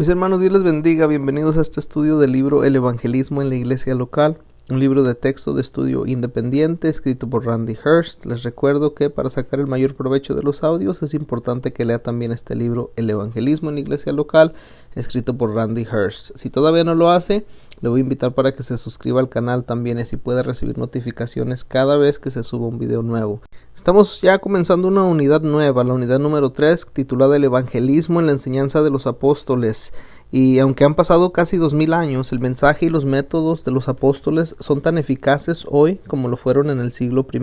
Mis hermanos, Dios les bendiga. Bienvenidos a este estudio del libro El Evangelismo en la Iglesia Local, un libro de texto de estudio independiente escrito por Randy Hurst. Les recuerdo que para sacar el mayor provecho de los audios es importante que lea también este libro El Evangelismo en la Iglesia Local, escrito por Randy Hurst. Si todavía no lo hace, le voy a invitar para que se suscriba al canal también y así pueda recibir notificaciones cada vez que se suba un video nuevo. Estamos ya comenzando una unidad nueva, la unidad número 3, titulada El Evangelismo en la enseñanza de los apóstoles. Y aunque han pasado casi 2000 años, el mensaje y los métodos de los apóstoles son tan eficaces hoy como lo fueron en el siglo I.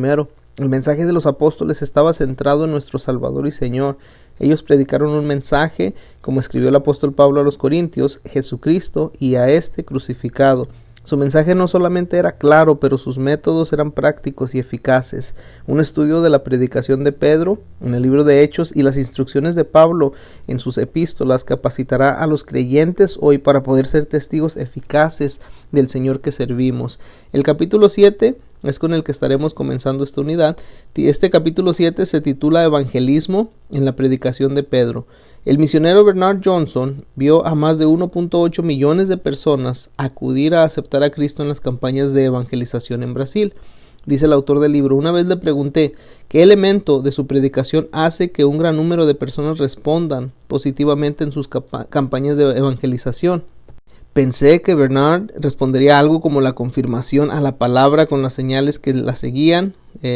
El mensaje de los apóstoles estaba centrado en nuestro Salvador y Señor. Ellos predicaron un mensaje, como escribió el apóstol Pablo a los Corintios, Jesucristo y a este crucificado. Su mensaje no solamente era claro, pero sus métodos eran prácticos y eficaces. Un estudio de la predicación de Pedro en el libro de Hechos y las instrucciones de Pablo en sus epístolas capacitará a los creyentes hoy para poder ser testigos eficaces del Señor que servimos. El capítulo 7 es con el que estaremos comenzando esta unidad. Este capítulo 7 se titula Evangelismo en la predicación de Pedro. El misionero Bernard Johnson vio a más de 1.8 millones de personas acudir a aceptar a Cristo en las campañas de evangelización en Brasil. Dice el autor del libro: una vez le pregunté qué elemento de su predicación hace que un gran número de personas respondan positivamente en sus campañas de evangelización. Pensé que Bernard respondería algo como la confirmación a la palabra con las señales que la seguían,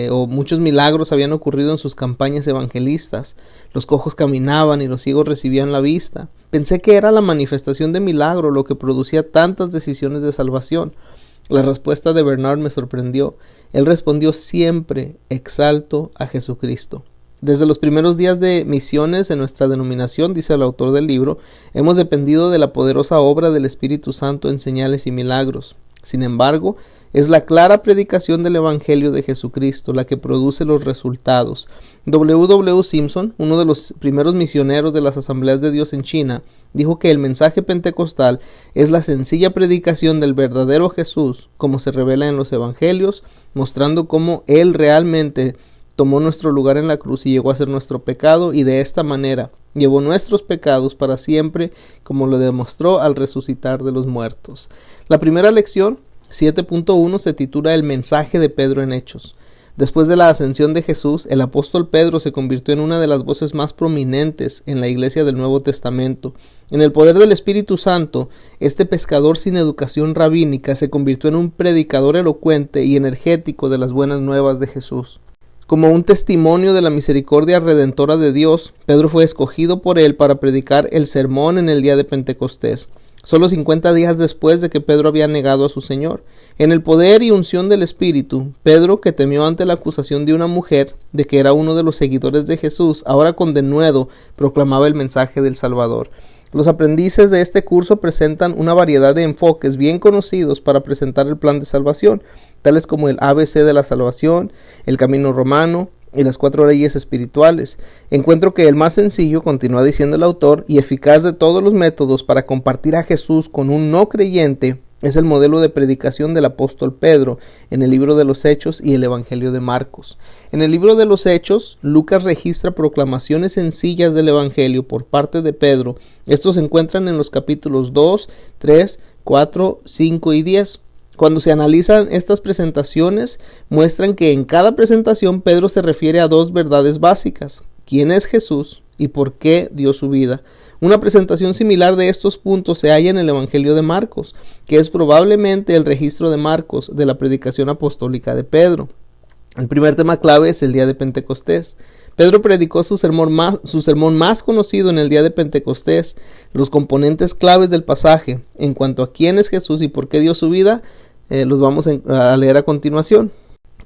o muchos milagros habían ocurrido en sus campañas evangelistas. Los cojos caminaban y los ciegos recibían la vista. Pensé que era la manifestación de milagro lo que producía tantas decisiones de salvación. La respuesta de Bernard me sorprendió. Él respondió: siempre exalto a Jesucristo. Desde los primeros días de misiones en nuestra denominación, dice el autor del libro, hemos dependido de la poderosa obra del Espíritu Santo en señales y milagros. Sin embargo, es la clara predicación del Evangelio de Jesucristo la que produce los resultados. W. Simpson, uno de los primeros misioneros de las Asambleas de Dios en China, dijo que el mensaje pentecostal es la sencilla predicación del verdadero Jesús, como se revela en los Evangelios, mostrando cómo Él realmente tomó nuestro lugar en la cruz y llegó a ser nuestro pecado, y de esta manera llevó nuestros pecados para siempre, como lo demostró al resucitar de los muertos. La primera lección, 7.1, se titula El mensaje de Pedro en Hechos. Después de la ascensión de Jesús, el apóstol Pedro se convirtió en una de las voces más prominentes en la iglesia del Nuevo Testamento. En el poder del Espíritu Santo, este pescador sin educación rabínica se convirtió en un predicador elocuente y energético de las buenas nuevas de Jesús. Como un testimonio de la misericordia redentora de Dios, Pedro fue escogido por él para predicar el sermón en el día de Pentecostés, solo 50 días después de que Pedro había negado a su Señor. En el poder y unción del Espíritu, Pedro, que temió ante la acusación de una mujer de que era uno de los seguidores de Jesús, ahora con denuedo proclamaba el mensaje del Salvador. Los aprendices de este curso presentan una variedad de enfoques bien conocidos para presentar el plan de salvación, tales como el ABC de la salvación, el camino romano y las 4 leyes espirituales. Encuentro que el más sencillo, continúa diciendo el autor, y eficaz de todos los métodos para compartir a Jesús con un no creyente es el modelo de predicación del apóstol Pedro en el libro de los Hechos y el Evangelio de Marcos. En el libro de los Hechos, Lucas registra proclamaciones sencillas del Evangelio por parte de Pedro. Estos se encuentran en los capítulos 2, 3, 4, 5 y 10. Cuando se analizan estas presentaciones, muestran que en cada presentación Pedro se refiere a 2 verdades básicas: quién es Jesús y por qué dio su vida. Una presentación similar de estos puntos se halla en el Evangelio de Marcos, que es probablemente el registro de Marcos de la predicación apostólica de Pedro. El primer tema clave es el día de Pentecostés. Pedro predicó su sermón más conocido en el día de Pentecostés. Los componentes claves del pasaje en cuanto a quién es Jesús y por qué dio su vida los vamos a leer a continuación.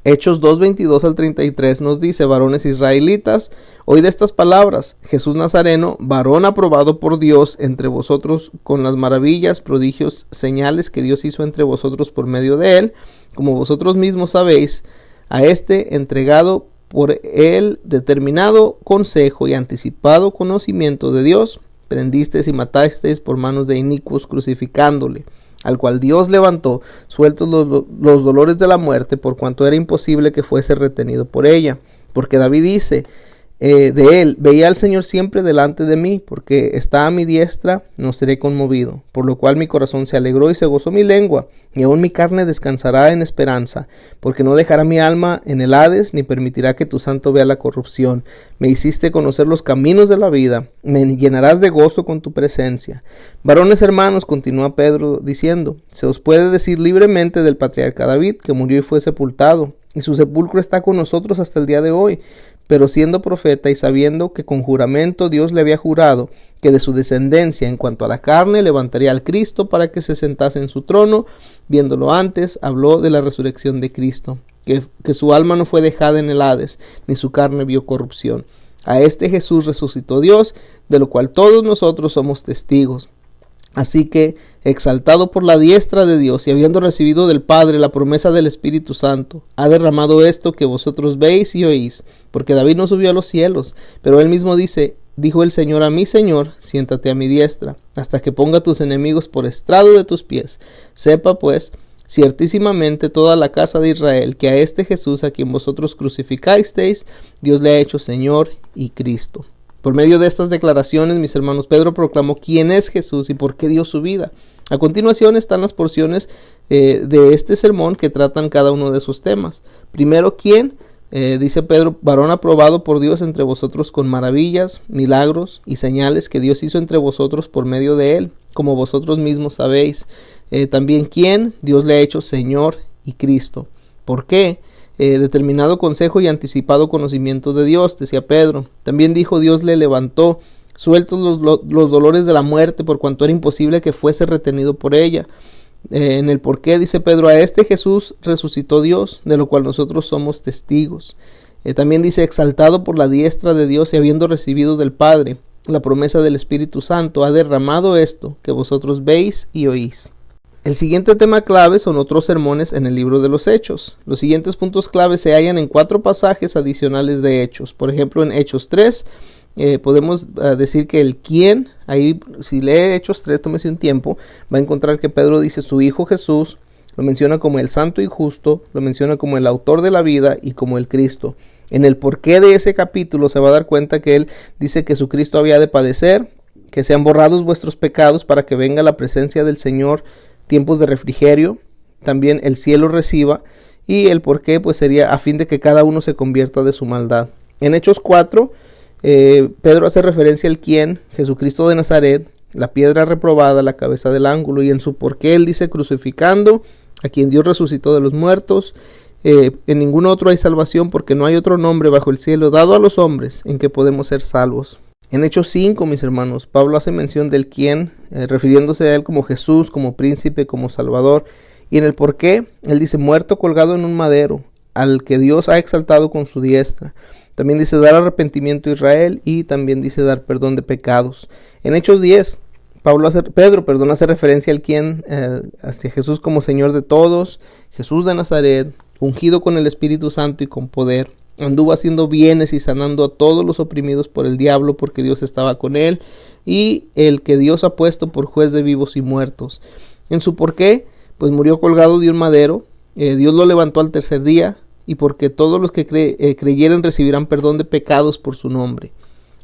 Hechos 2:22 al 33 nos dice: varones israelitas, oíd estas palabras: Jesús Nazareno, varón aprobado por Dios entre vosotros con las maravillas, prodigios, señales que Dios hizo entre vosotros por medio de él, como vosotros mismos sabéis, a este entregado por el determinado consejo y anticipado conocimiento de Dios, prendisteis y matasteis por manos de inicuos, crucificándole, al cual Dios levantó, sueltos los dolores de la muerte, por cuanto era imposible que fuese retenido por ella. Porque David dice: de él, veía al Señor siempre delante de mí, porque está a mi diestra, no seré conmovido. Por lo cual mi corazón se alegró y se gozó mi lengua, y aún mi carne descansará en esperanza, porque no dejará mi alma en el Hades, ni permitirá que tu santo vea la corrupción. Me hiciste conocer los caminos de la vida, me llenarás de gozo con tu presencia. Varones hermanos, continúa Pedro diciendo, se os puede decir libremente del patriarca David, que murió y fue sepultado, y su sepulcro está con nosotros hasta el día de hoy. Pero siendo profeta y sabiendo que con juramento Dios le había jurado que de su descendencia en cuanto a la carne levantaría al Cristo para que se sentase en su trono, viéndolo antes, habló de la resurrección de Cristo, que su alma no fue dejada en el Hades, ni su carne vio corrupción. A este Jesús resucitó Dios, de lo cual todos nosotros somos testigos. Así que, exaltado por la diestra de Dios y habiendo recibido del Padre la promesa del Espíritu Santo, ha derramado esto que vosotros veis y oís, porque David no subió a los cielos, pero él mismo dijo el Señor a mi Señor, siéntate a mi diestra, hasta que ponga tus enemigos por estrado de tus pies. Sepa pues, ciertísimamente toda la casa de Israel, que a este Jesús a quien vosotros crucificasteis, Dios le ha hecho Señor y Cristo. Por medio de estas declaraciones, mis hermanos, Pedro proclamó quién es Jesús y por qué dio su vida. A continuación están las porciones de este sermón que tratan cada uno de esos temas. Primero, ¿quién? Dice Pedro, varón aprobado por Dios entre vosotros con maravillas, milagros y señales que Dios hizo entre vosotros por medio de él, como vosotros mismos sabéis. También, ¿quién? Dios le ha hecho Señor y Cristo. ¿Por qué? Determinado consejo y anticipado conocimiento de Dios, decía Pedro. También dijo, Dios le levantó, sueltos los dolores de la muerte, por cuanto era imposible que fuese retenido por ella. En el por qué, dice Pedro, a este Jesús resucitó Dios, de lo cual nosotros somos testigos. También dice, exaltado por la diestra de Dios y habiendo recibido del Padre la promesa del Espíritu Santo, ha derramado esto que vosotros veis y oís. El siguiente tema clave son otros sermones en el libro de los Hechos. Los siguientes puntos clave se hallan en 4 pasajes adicionales de Hechos. Por ejemplo, en Hechos 3, podemos decir que el quién, ahí si lee Hechos 3, tómese un tiempo, va a encontrar que Pedro dice su Hijo Jesús, lo menciona como el Santo y Justo, lo menciona como el Autor de la vida y como el Cristo. En el porqué de ese capítulo se va a dar cuenta que él dice que su Cristo había de padecer, que sean borrados vuestros pecados para que venga la presencia del Señor, tiempos de refrigerio, también el cielo reciba, y el por qué pues sería a fin de que cada uno se convierta de su maldad. En Hechos 4, Pedro hace referencia al quién, Jesucristo de Nazaret, la piedra reprobada, la cabeza del ángulo, y en su por qué él dice crucificando a quien Dios resucitó de los muertos. En ningún otro hay salvación, porque no hay otro nombre bajo el cielo dado a los hombres en que podemos ser salvos. En Hechos 5, mis hermanos, Pablo hace mención del quién, refiriéndose a él como Jesús, como príncipe, como salvador. Y en el por qué, él dice muerto colgado en un madero, al que Dios ha exaltado con su diestra. También dice dar arrepentimiento a Israel y también dice dar perdón de pecados. En Hechos 10, Pedro hace referencia al quién, hacia Jesús como Señor de todos, Jesús de Nazaret, ungido con el Espíritu Santo y con poder. Anduvo haciendo bienes y sanando a todos los oprimidos por el diablo, porque Dios estaba con él, y el que Dios ha puesto por juez de vivos y muertos. En su porqué, pues murió colgado de un madero, Dios lo levantó al tercer día, y porque todos los que creyeren recibirán perdón de pecados por su nombre.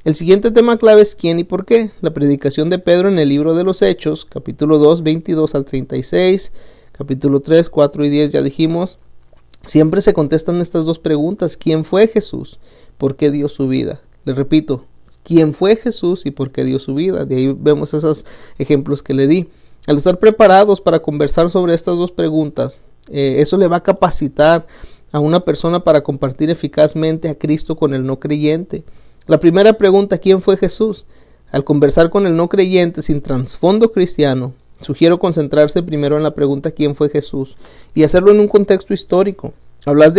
El siguiente tema clave es quién y por qué. La predicación de Pedro en el libro de los Hechos, capítulo 2, 22 al 36, capítulo 3, 4 y 10 ya dijimos. Siempre se contestan estas dos preguntas: ¿quién fue Jesús? ¿Por qué dio su vida? Les repito, ¿quién fue Jesús y por qué dio su vida? De ahí vemos esos ejemplos que le di. Al estar preparados para conversar sobre estas dos preguntas, eso le va a capacitar a una persona para compartir eficazmente a Cristo con el no creyente. La primera pregunta, ¿quién fue Jesús? Al conversar con el no creyente sin trasfondo cristiano, sugiero concentrarse primero en la pregunta ¿quién fue Jesús? Y hacerlo en un contexto histórico. Hablar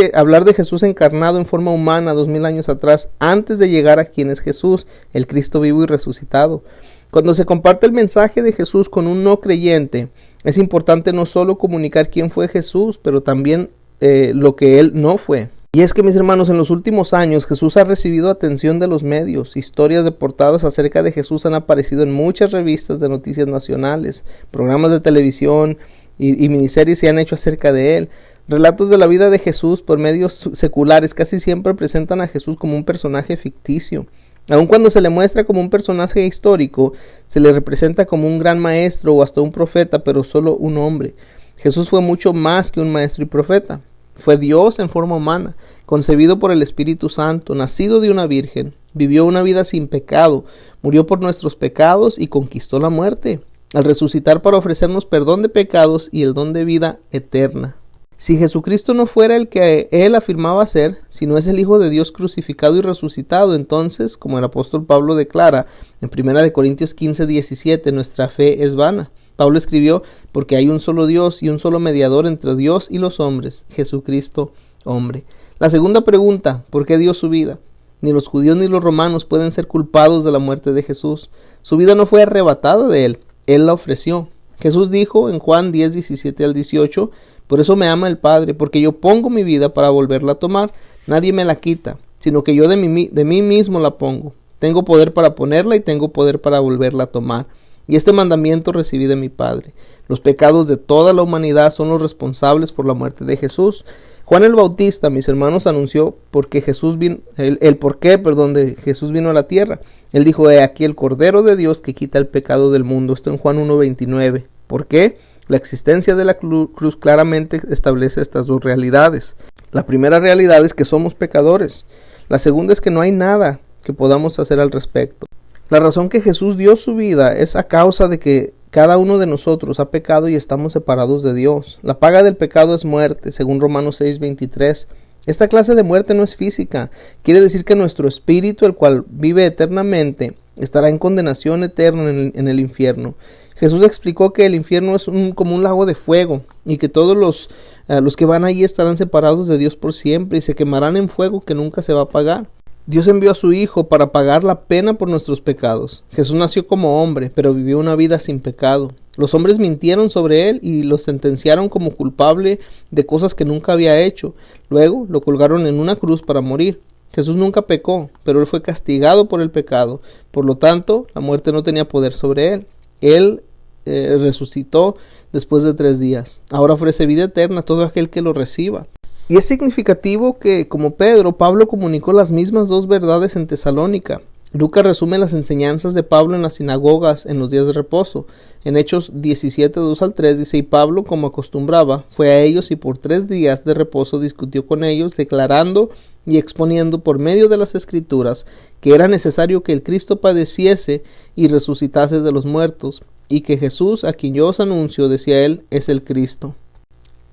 de Jesús encarnado en forma humana 2000 años atrás, antes de llegar a quién es Jesús, el Cristo vivo y resucitado. Cuando se comparte el mensaje de Jesús con un no creyente, es importante no solo comunicar quién fue Jesús, pero también lo que él no fue. Y es que, mis hermanos, en los últimos años Jesús ha recibido atención de los medios. Historias de portadas acerca de Jesús han aparecido en muchas revistas de noticias nacionales, programas de televisión y miniseries se han hecho acerca de él. Relatos de la vida de Jesús por medios seculares casi siempre presentan a Jesús como un personaje ficticio. Aun cuando se le muestra como un personaje histórico, se le representa como un gran maestro o hasta un profeta, pero solo un hombre. Jesús fue mucho más que un maestro y profeta. Fue Dios en forma humana, concebido por el Espíritu Santo, nacido de una virgen, vivió una vida sin pecado, murió por nuestros pecados y conquistó la muerte, al resucitar para ofrecernos perdón de pecados y el don de vida eterna. Si Jesucristo no fuera el que él afirmaba ser, sino es el Hijo de Dios crucificado y resucitado, entonces, como el apóstol Pablo declara en 1 Corintios 15:17, nuestra fe es vana. Pablo escribió, porque hay un solo Dios y un solo mediador entre Dios y los hombres, Jesucristo, hombre. La segunda pregunta, ¿por qué dio su vida? Ni los judíos ni los romanos pueden ser culpados de la muerte de Jesús. Su vida no fue arrebatada de él la ofreció. Jesús dijo en Juan 10:17-18, por eso me ama el Padre, porque yo pongo mi vida para volverla a tomar. Nadie me la quita, sino que yo de mí mismo la pongo. Tengo poder para ponerla y tengo poder para volverla a tomar. Y este mandamiento recibí de mi Padre. Los pecados de toda la humanidad son los responsables por la muerte de Jesús. Juan el Bautista, mis hermanos, anunció el porqué de Jesús vino a la tierra. Él dijo, he aquí el Cordero de Dios que quita el pecado del mundo. Esto en Juan 1:29. ¿Por qué? La existencia de la cruz claramente establece estas dos realidades. La primera realidad es que somos pecadores. La segunda es que no hay nada que podamos hacer al respecto. La razón que Jesús dio su vida es a causa de que cada uno de nosotros ha pecado y estamos separados de Dios. La paga del pecado es muerte, según Romanos 6:23. Esta clase de muerte no es física. Quiere decir que nuestro espíritu, el cual vive eternamente, estará en condenación eterna en el infierno. Jesús explicó que el infierno es como un lago de fuego y que todos los que van allí estarán separados de Dios por siempre y se quemarán en fuego que nunca se va a apagar. Dios envió a su Hijo para pagar la pena por nuestros pecados. Jesús nació como hombre, pero vivió una vida sin pecado. Los hombres mintieron sobre él y lo sentenciaron como culpable de cosas que nunca había hecho. Luego lo colgaron en una cruz para morir. Jesús nunca pecó, pero él fue castigado por el pecado. Por lo tanto, la muerte no tenía poder sobre él. Él resucitó después de 3 días. Ahora ofrece vida eterna a todo aquel que lo reciba. Y es significativo que, como Pedro, Pablo comunicó las mismas dos verdades en Tesalónica. Lucas resume las enseñanzas de Pablo en las sinagogas en los días de reposo. En Hechos 17:2-3 dice, y Pablo, como acostumbraba, fue a ellos y por 3 días de reposo discutió con ellos, declarando y exponiendo por medio de las Escrituras que era necesario que el Cristo padeciese y resucitase de los muertos, y que Jesús, a quien yo os anuncio, decía él, es el Cristo.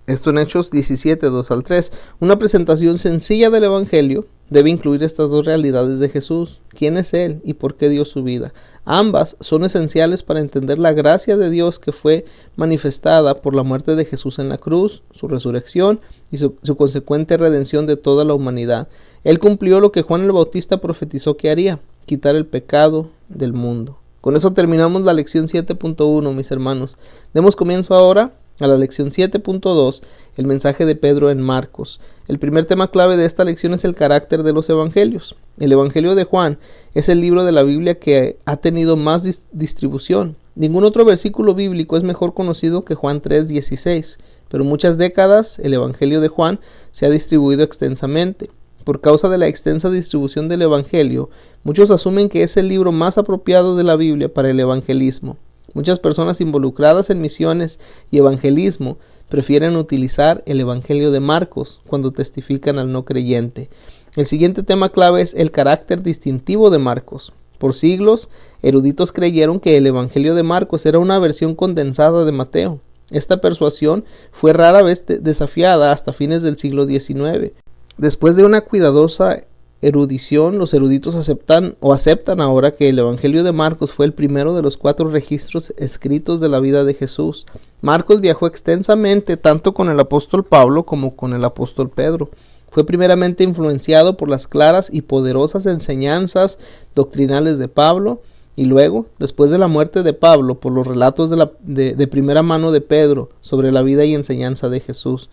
Esto en Hechos 17:2-3. Una presentación sencilla del Evangelio debe incluir estas dos realidades de Jesús. ¿Quién es Él y por qué dio su vida? Ambas son esenciales para entender la gracia de Dios que fue manifestada por la muerte de Jesús en la cruz, su resurrección y su consecuente redención de toda la humanidad. Él cumplió lo que Juan el Bautista profetizó que haría, quitar el pecado del mundo. Con eso terminamos la lección 7.1, mis hermanos. Demos comienzo ahora a la lección 7.2, el mensaje de Pedro en Marcos. El primer tema clave de esta lección es el carácter de los evangelios. El Evangelio de Juan es el libro de la Biblia que ha tenido más distribución. Ningún otro versículo bíblico es mejor conocido que Juan 3:16, pero muchas décadas el Evangelio de Juan se ha distribuido extensamente. Por causa de la extensa distribución del Evangelio, muchos asumen que es el libro más apropiado de la Biblia para el evangelismo. Muchas personas involucradas en misiones y evangelismo prefieren utilizar el Evangelio de Marcos cuando testifican al no creyente. El siguiente tema clave es el carácter distintivo de Marcos. Por siglos, eruditos creyeron que el Evangelio de Marcos era una versión condensada de Mateo. Esta persuasión fue rara vez desafiada hasta fines del siglo XIX. Después de una cuidadosa erudición, los eruditos aceptan ahora que el Evangelio de Marcos fue el primero de los 4 registros escritos de la vida de Jesús. Marcos viajó extensamente tanto con el apóstol Pablo como con el apóstol Pedro. Fue primeramente influenciado por las claras y poderosas enseñanzas doctrinales de Pablo y luego, después de la muerte de Pablo, por los relatos de primera mano de Pedro sobre la vida y enseñanza de Jesús.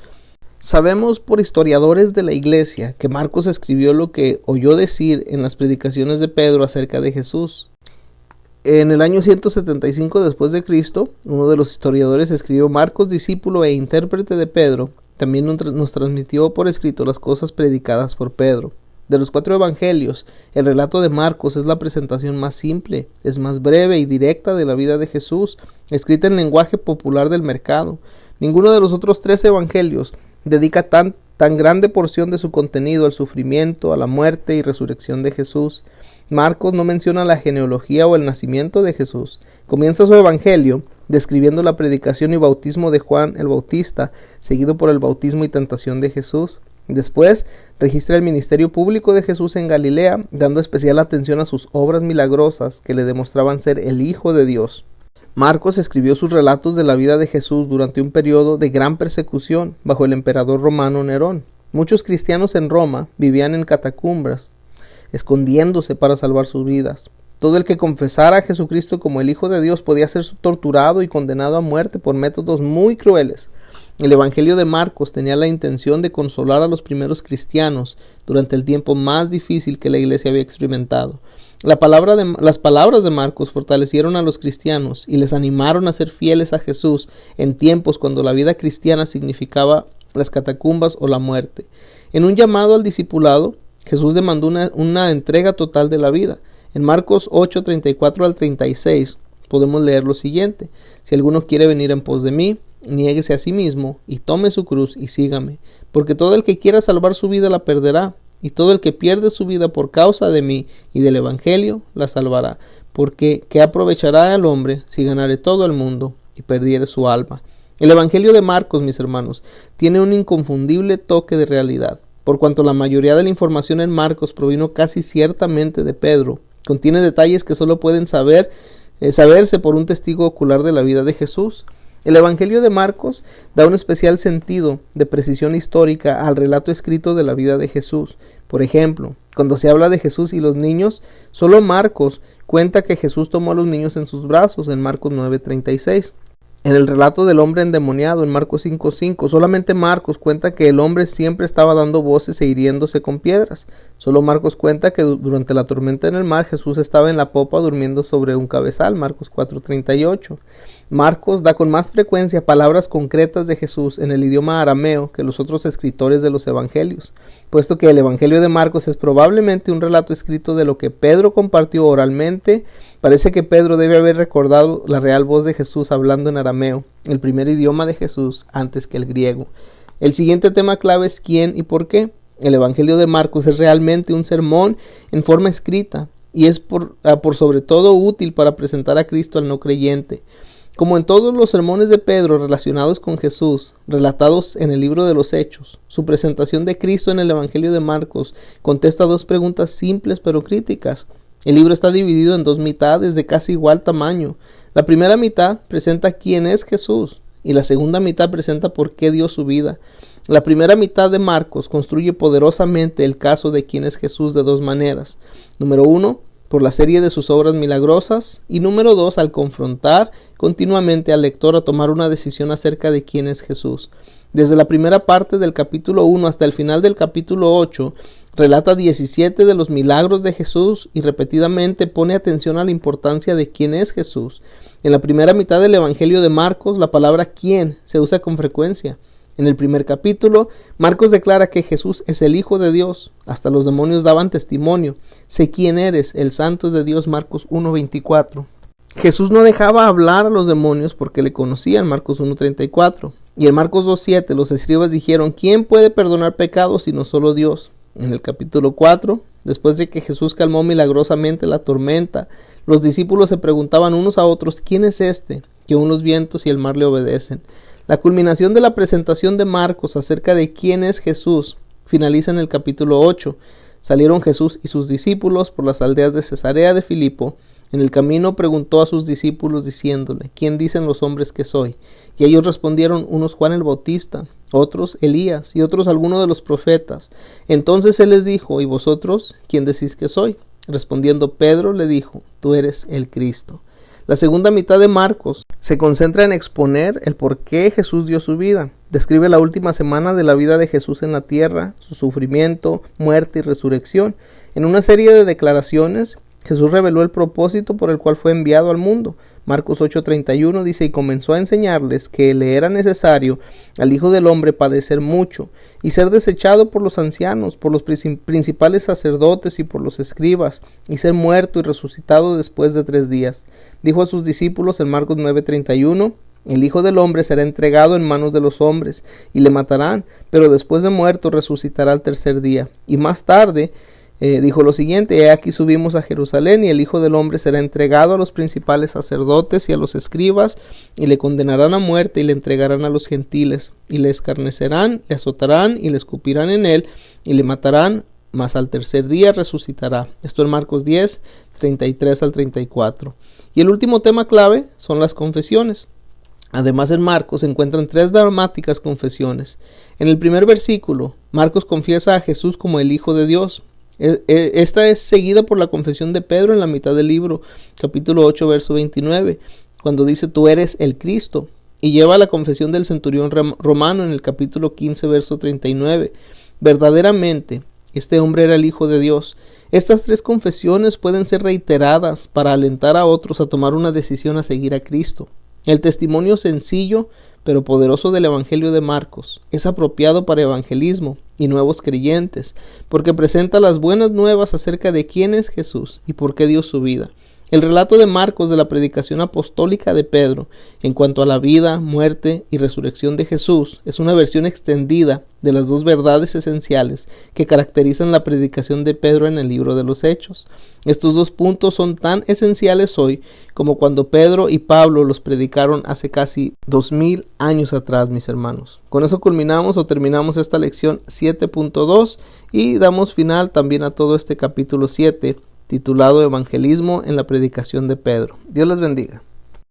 Sabemos por historiadores de la iglesia que Marcos escribió lo que oyó decir en las predicaciones de Pedro acerca de Jesús. En el año 175 después de Cristo, uno de los historiadores escribió: Marcos, discípulo e intérprete de Pedro, También nos transmitió por escrito las cosas predicadas por Pedro. De los 4 evangelios, el relato de Marcos es la presentación más simple, es más breve y directa de la vida de Jesús, escrita en lenguaje popular del mercado. Ninguno de los otros 3 evangelios dedica tan grande porción de su contenido al sufrimiento, a la muerte y resurrección de Jesús. Marcos no menciona la genealogía o el nacimiento de Jesús. Comienza su evangelio describiendo la predicación y bautismo de Juan el Bautista, seguido por el bautismo y tentación de Jesús. Después, registra el ministerio público de Jesús en Galilea, dando especial atención a sus obras milagrosas que le demostraban ser el Hijo de Dios. Marcos escribió sus relatos de la vida de Jesús durante un periodo de gran persecución bajo el emperador romano Nerón. Muchos cristianos en Roma vivían en catacumbas, escondiéndose para salvar sus vidas. Todo el que confesara a Jesucristo como el Hijo de Dios podía ser torturado y condenado a muerte por métodos muy crueles. El Evangelio de Marcos tenía la intención de consolar a los primeros cristianos durante el tiempo más difícil que la iglesia había experimentado. Las palabras de Marcos fortalecieron a los cristianos y les animaron a ser fieles a Jesús en tiempos cuando la vida cristiana significaba las catacumbas o la muerte. En un llamado al discipulado, Jesús demandó una entrega total de la vida. En Marcos 8, 34 al 36 podemos leer lo siguiente: si alguno quiere venir en pos de mí, niéguese a sí mismo y tome su cruz y sígame, porque todo el que quiera salvar su vida la perderá, y todo el que pierde su vida por causa de mí y del Evangelio la salvará, porque ¿qué aprovechará al hombre si ganare todo el mundo y perdiere su alma? El Evangelio de Marcos, mis hermanos, tiene un inconfundible toque de realidad. Por cuanto la mayoría de la información en Marcos provino casi ciertamente de Pedro, contiene detalles que solo pueden saberse por un testigo ocular de la vida de Jesús. El Evangelio de Marcos da un especial sentido de precisión histórica al relato escrito de la vida de Jesús. Por ejemplo, cuando se habla de Jesús y los niños, solo Marcos cuenta que Jesús tomó a los niños en sus brazos en Marcos 9:36. En el relato del hombre endemoniado en Marcos 5:5, solamente Marcos cuenta que el hombre siempre estaba dando voces e hiriéndose con piedras. Solo Marcos cuenta que durante la tormenta en el mar Jesús estaba en la popa durmiendo sobre un cabezal, Marcos 4:38. Marcos da con más frecuencia palabras concretas de Jesús en el idioma arameo que los otros escritores de los evangelios, puesto que el Evangelio de Marcos es probablemente un relato escrito de lo que Pedro compartió oralmente. Parece que Pedro debe haber recordado la real voz de Jesús hablando en arameo, el primer idioma de Jesús antes que el griego. El siguiente tema clave es quién y por qué. El Evangelio de Marcos es realmente un sermón en forma escrita y es por sobre todo útil para presentar a Cristo al no creyente. Como en todos los sermones de Pedro relacionados con Jesús, relatados en el libro de los Hechos, su presentación de Cristo en el Evangelio de Marcos contesta 2 preguntas simples pero críticas. El libro está dividido en 2 mitades de casi igual tamaño. La primera mitad presenta quién es Jesús y la segunda mitad presenta por qué dio su vida. La primera mitad de Marcos construye poderosamente el caso de quién es Jesús de 2 maneras. Número 1, por la serie de sus obras milagrosas, y número 2, al confrontar continuamente al lector a tomar una decisión acerca de quién es Jesús. Desde la primera parte del capítulo 1 hasta el final del capítulo 8, relata 17 de los milagros de Jesús y repetidamente pone atención a la importancia de quién es Jesús. En la primera mitad del Evangelio de Marcos, la palabra quién se usa con frecuencia. En el primer capítulo, Marcos declara que Jesús es el Hijo de Dios. Hasta los demonios daban testimonio. Sé quién eres, el Santo de Dios, Marcos 1:24. Jesús no dejaba hablar a los demonios porque le conocían, Marcos 1:34. Y en Marcos 2:7 los escribas dijeron: ¿quién puede perdonar pecados sino solo Dios? En el capítulo 4, después de que Jesús calmó milagrosamente la tormenta, los discípulos se preguntaban unos a otros: ¿quién es este que aún los vientos y el mar le obedecen? La culminación de la presentación de Marcos acerca de quién es Jesús finaliza en el capítulo 8. Salieron Jesús y sus discípulos por las aldeas de Cesarea de Filipo. En el camino preguntó a sus discípulos diciéndole: ¿quién dicen los hombres que soy? Y ellos respondieron: unos Juan el Bautista, otros Elías y otros alguno de los profetas. Entonces él les dijo: ¿y vosotros quién decís que soy? Respondiendo Pedro le dijo: tú eres el Cristo. La segunda mitad de Marcos se concentra en exponer el por qué Jesús dio su vida. Describe la última semana de la vida de Jesús en la tierra, su sufrimiento, muerte y resurrección. En una serie de declaraciones, Jesús reveló el propósito por el cual fue enviado al mundo. Marcos 8:31 dice: y comenzó a enseñarles que le era necesario al Hijo del Hombre padecer mucho, y ser desechado por los ancianos, por los principales sacerdotes y por los escribas, y ser muerto y resucitado después de 3 días. Dijo a sus discípulos en Marcos 9:31: el Hijo del Hombre será entregado en manos de los hombres, y le matarán, pero después de muerto resucitará al 3er día. Y más tarde dijo lo siguiente: he aquí subimos a Jerusalén, y el Hijo del Hombre será entregado a los principales sacerdotes y a los escribas, y le condenarán a muerte, y le entregarán a los gentiles, y le escarnecerán, le azotarán, y le escupirán en él, y le matarán, mas al 3er día resucitará. Esto en Marcos 10, 33 al 34. Y el último tema clave son las confesiones. Además, en Marcos se encuentran 3 dramáticas confesiones. En el primer versículo, Marcos confiesa a Jesús como el Hijo de Dios. Esta es seguida por la confesión de Pedro en la mitad del libro, capítulo 8, verso 29, cuando dice: tú eres el Cristo, y lleva la confesión del centurión romano en el capítulo 15, verso 39. Verdaderamente, este hombre era el Hijo de Dios. Estas 3 confesiones pueden ser reiteradas para alentar a otros a tomar una decisión a seguir a Cristo. El testimonio sencillo pero poderoso del Evangelio de Marcos es apropiado para evangelismo y nuevos creyentes, porque presenta las buenas nuevas acerca de quién es Jesús y por qué dio su vida. El relato de Marcos de la predicación apostólica de Pedro en cuanto a la vida, muerte y resurrección de Jesús es una versión extendida de las 2 verdades esenciales que caracterizan la predicación de Pedro en el libro de los Hechos. Estos 2 puntos son tan esenciales hoy como cuando Pedro y Pablo los predicaron hace casi 2000 años atrás, mis hermanos. Con eso culminamos o terminamos esta lección 7.2 y damos final también a todo este capítulo 7, titulado Evangelismo en la predicación de Pedro. Dios les bendiga.